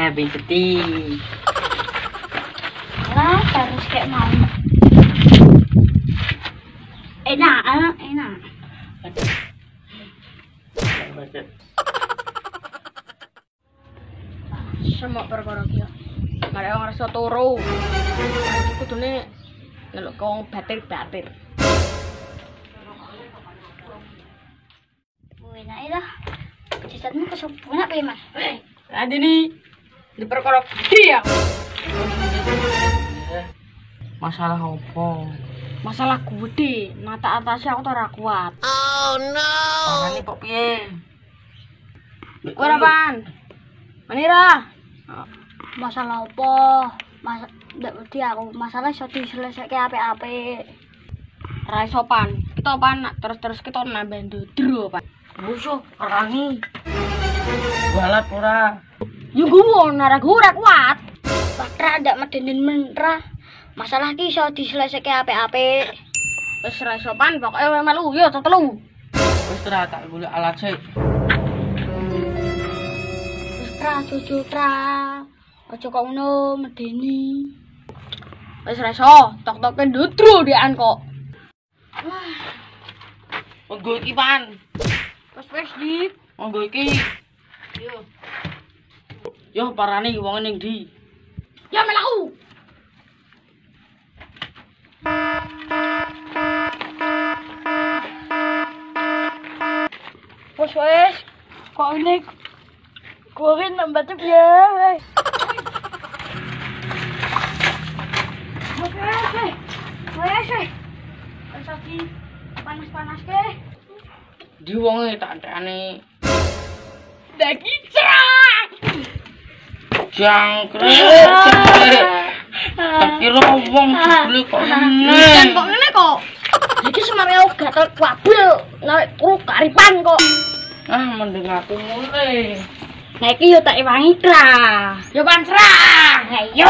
Beti. Lah, terus kayak mau. Enak. Semok perkara iki. Marek wong rasa turu. Iki kudune ndelok wong batir-batir. Enak lah. Cicatmu kesopunak piye, Mas? Adini di perkara dia. Masalah opo? Masalah gede, nata atasnya aku ora kuat. Oh no. Ini kok piye? Kowe apaan? Manira. Masalah apa? Ndak wedi aku. Masalah iso diselesaike apik-apik. Rai sopan. Kita apaan terus kita nambah ndodro, Pak. Musuh perangi. Balat ora. Yo guwon ora kuat. Patra ndak medenin mentra. Masalah iki iso diselesaike apik-apik. Wis rai sopan pokoke melu yo tetelu. Wis ora tak golek alat sik. Wis tra jujur tra. Aja kok ngono medeni. Wis ora iso, tok-toke ndodro dhekan kok. Monggo iki pan. Wis Dik. Monggo iki. Yo parane wong ning ndi? Ya melaku. Wes. Kok ini kowe nambah ya, wes. Wes. Wes lagi panas-panas ke. Di wonge tak entekane. Dagi cerah. Jangkrik. Tak kira wong jebule kok ngene. Kok ngene kok? Iki semare aku gatel wabil narik turu karipan kok. Ah mending aku mulai. Nah iki yo tak ewangi tra. Yo pan cerah. Ayo.